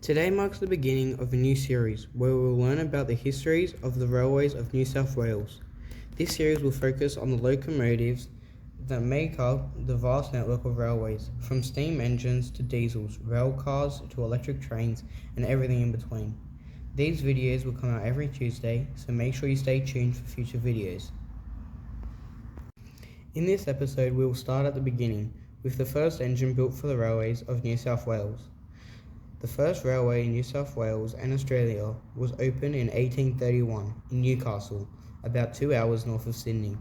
Today marks the beginning of a new series where we will learn about the histories of the railways of New South Wales. This series will focus on the locomotives that make up the vast network of railways, from steam engines to diesels, rail cars to electric trains, and everything in between. These videos will come out every Tuesday, so make sure you stay tuned for future videos. In this episode, we will start at the beginning, with the first engine built for the railways of New South Wales. The first railway in New South Wales and Australia was opened in 1831 in Newcastle, about 2 hours north of Sydney.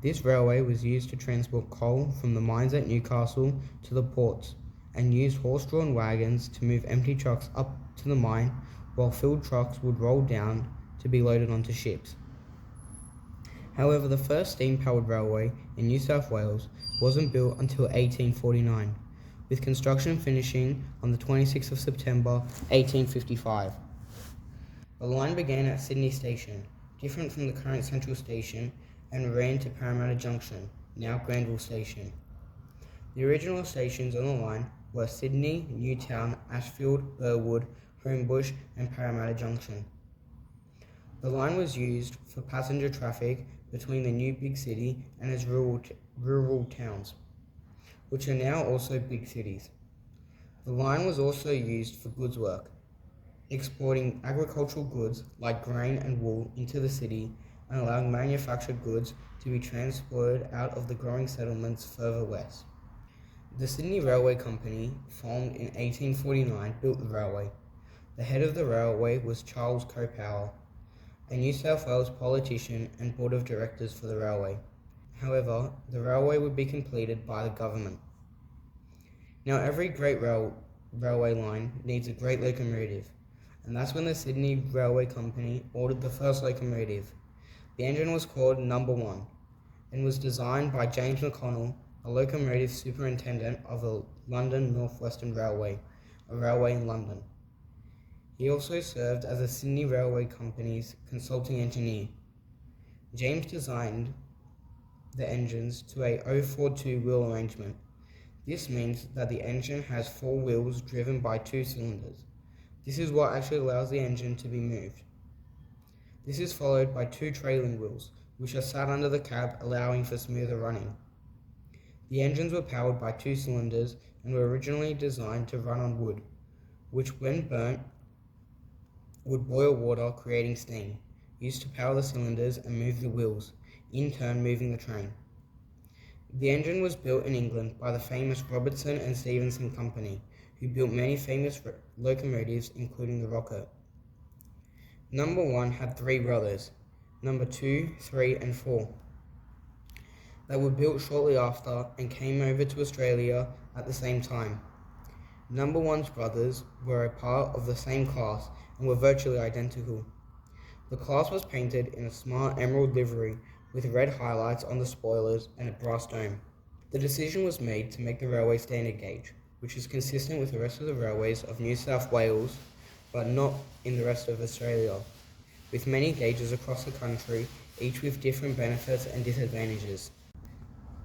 This railway was used to transport coal from the mines at Newcastle to the ports, and used horse-drawn wagons to move empty trucks up to the mine, while filled trucks would roll down to be loaded onto ships. However, the first steam-powered railway in New South Wales wasn't built until 1849, with construction finishing on the 26th of September 1855. The line began at Sydney Station, different from the current Central Station, and ran to Parramatta Junction, now Granville Station. The original stations on the line were Sydney, Newtown, Ashfield, Burwood, Homebush, and Parramatta Junction. The line was used for passenger traffic between the new big city and its rural towns, which are now also big cities. The line was also used for goods work, exporting agricultural goods like grain and wool into the city and allowing manufactured goods to be transported out of the growing settlements further west. The Sydney Railway Company, formed in 1849, built the railway. The head of the railway was Charles Copower, a New South Wales politician and board of directors for the railway. However, the railway would be completed by the government. Now, every great railway line needs a great locomotive, and that's when the Sydney Railway Company ordered the first locomotive. The engine was called No.1 and was designed by James McConnell, a locomotive superintendent of the London North Western Railway, a railway in London. He also served as the Sydney Railway Company's consulting engineer. James designed the engines to a 042 wheel arrangement. This means that the engine has 4 wheels driven by 2 cylinders. This is what actually allows the engine to be moved. This is followed by 2 trailing wheels, which are sat under the cab, allowing for smoother running. The engines were powered by 2 cylinders and were originally designed to run on wood, which when burnt would boil water, creating steam, used to power the cylinders and move the wheels, in turn moving the train. The engine was built in England by the famous Robertson and Stephenson Company, who built many famous locomotives, including the Rocket. No.1 had 3 brothers, No. 2, 3, and 4, that were built shortly after and came over to Australia at the same time. No.1's brothers were a part of the same class and were virtually identical. The class was painted in a smart emerald livery with red highlights on the spoilers and a brass dome. The decision was made to make the railway standard gauge, which is consistent with the rest of the railways of New South Wales, but not in the rest of Australia, with many gauges across the country, each with different benefits and disadvantages.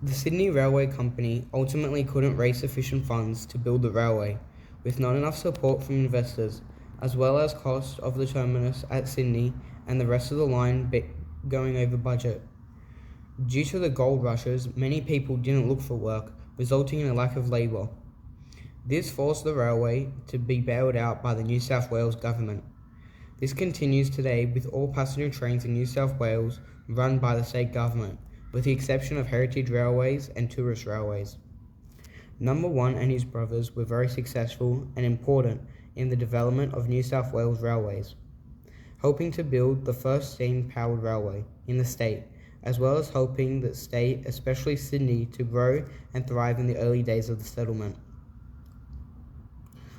The Sydney Railway Company ultimately couldn't raise sufficient funds to build the railway, with not enough support from investors, as well as cost of the terminus at Sydney and the rest of the line going over budget. Due to the gold rushes, many people didn't look for work, resulting in a lack of labour. This forced the railway to be bailed out by the New South Wales government. This continues today, with all passenger trains in New South Wales run by the state government, with the exception of heritage railways and tourist railways. No.1 and his brothers were very successful and important in the development of New South Wales railways, helping to build the first steam-powered railway in the state, as well as helping the state, especially Sydney, to grow and thrive in the early days of the settlement.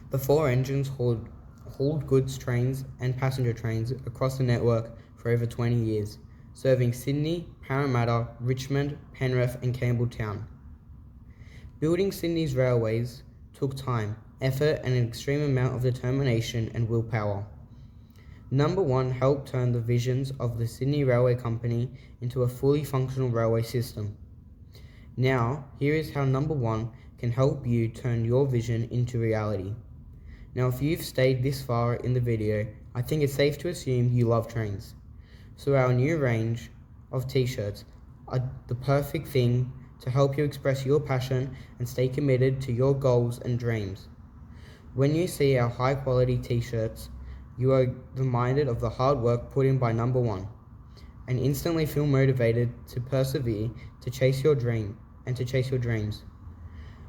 The 4 engines hauled goods trains and passenger trains across the network for over 20 years, serving Sydney, Parramatta, Richmond, Penrith, and Campbelltown. Building Sydney's railways took time, effort, and an extreme amount of determination and willpower. No.1 helped turn the visions of the Sydney Railway Company into a fully functional railway system. Now, here is how No.1 can help you turn your vision into reality. Now if you've stayed this far in the video, I think it's safe to assume you love trains. So our new range of t-shirts are the perfect thing to help you express your passion and stay committed to your goals and dreams. When you see our high quality t-shirts, you are reminded of the hard work put in by No.1 and instantly feel motivated to persevere to chase your dreams.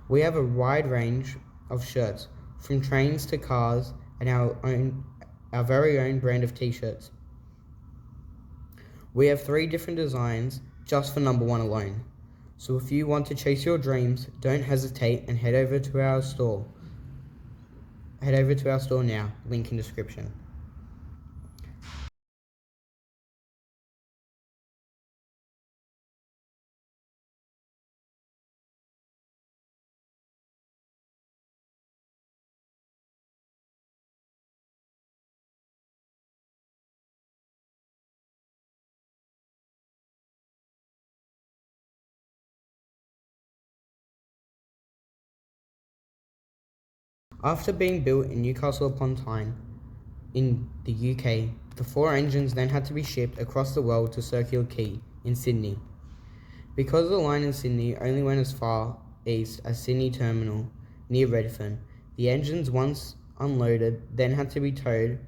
We have a wide range of shirts, from trains to cars, and our very own brand of t-shirts. We have 3 different designs just for No.1 alone. So if you want to chase your dreams, don't hesitate and head over to our store. Head over to our store now, link in description. After being built in Newcastle upon Tyne, in the UK, the 4 engines then had to be shipped across the world to Circular Quay in Sydney. Because the line in Sydney only went as far east as Sydney Terminal near Redfern, the engines, once unloaded, then had to be towed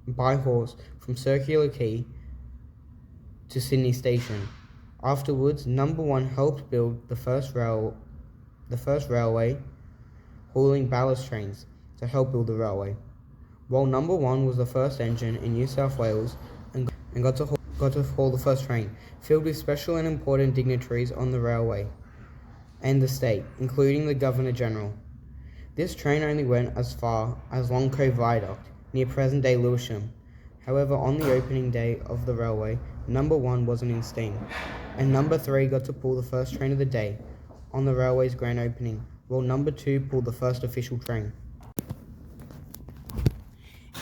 by horse from Circular Quay to Sydney Station. Afterwards, No.1 helped build the first railway, hauling ballast trains to help build the railway. While No.1 was the first engine in New South Wales and got to haul the first train, filled with special and important dignitaries on the railway and the state, including the Governor-General. This train only went as far as Long Cove Viaduct, near present-day Lewisham. However, on the opening day of the railway, No.1 wasn't in steam, and No.3 got to pull the first train of the day on the railway's grand opening, while No.2 pulled the first official train.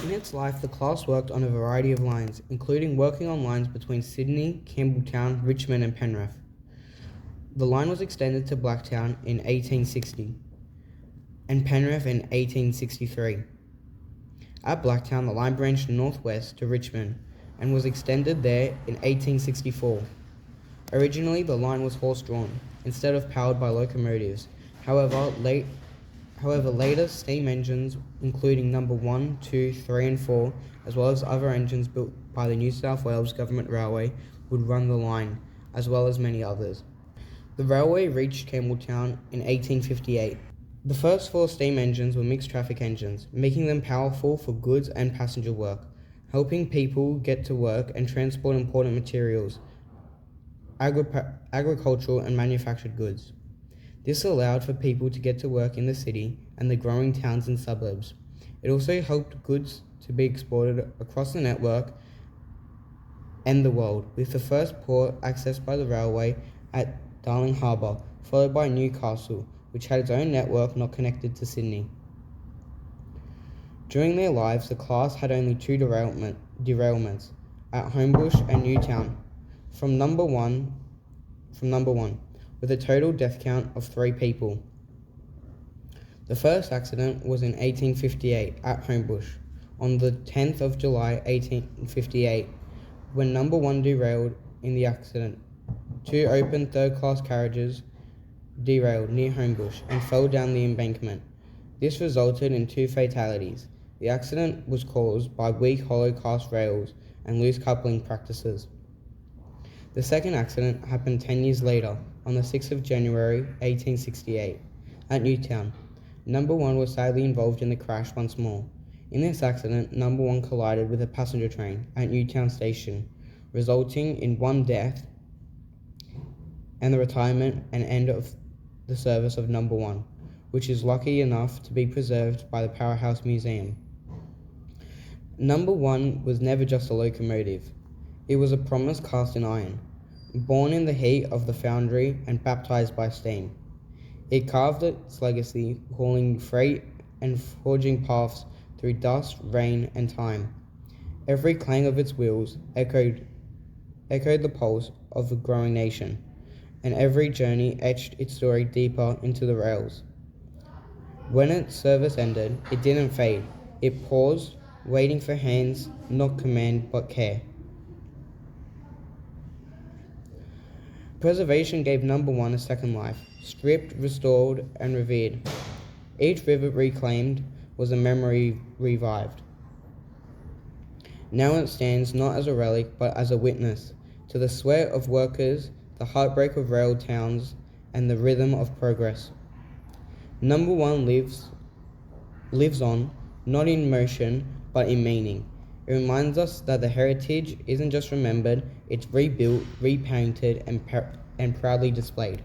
In its life, the class worked on a variety of lines, including working on lines between Sydney, Campbelltown, Richmond and Penrith. The line was extended to Blacktown in 1860 and Penrith in 1863. At Blacktown, the line branched northwest to Richmond and was extended there in 1864. Originally, the line was horse-drawn instead of powered by locomotives. However, later steam engines, including No.1, 2, 3 and 4, as well as other engines built by the New South Wales Government Railway, would run the line, as well as many others. The railway reached Campbelltown in 1858. The first 4 steam engines were mixed traffic engines, making them powerful for goods and passenger work, helping people get to work and transport important materials, agricultural and manufactured goods. This allowed for people to get to work in the city and the growing towns and suburbs. It also helped goods to be exported across the network and the world, with the first port accessed by the railway at Darling Harbour, followed by Newcastle, which had its own network not connected to Sydney. During their lives, the class had only 2 derailments at Homebush and Newtown from No.1, with a total death count of 3 people. The first accident was in 1858 at Homebush, on the 10th of July 1858, when No.1 derailed. In the accident, 2 open third-class carriages derailed near Homebush and fell down the embankment. This resulted in 2 fatalities. The accident was caused by weak hollow cast rails and loose coupling practices. The second accident happened 10 years later, on the 6th of January 1868, at Newtown. No.1 was sadly involved in the crash once more. In this accident, No.1 collided with a passenger train at Newtown Station, resulting in 1 death and the retirement and end of the service of No.1, which is lucky enough to be preserved by the Powerhouse Museum. No.1 was never just a locomotive. It was a promise cast in iron, born in the heat of the foundry and baptized by steam. It carved its legacy, hauling freight and forging paths through dust, rain, and time. Every clang of its wheels echoed the pulse of a growing nation, and every journey etched its story deeper into the rails. When its service ended, it didn't fade. It paused, waiting for hands, not command but care. Preservation gave No.1 a second life, stripped, restored, and revered. Each rivet reclaimed was a memory revived. Now it stands not as a relic, but as a witness to the sweat of workers, the heartbreak of rail towns, and the rhythm of progress. No.1 lives on, not in motion, but in meaning. It reminds us that the heritage isn't just remembered, it's rebuilt, repainted, and proudly displayed.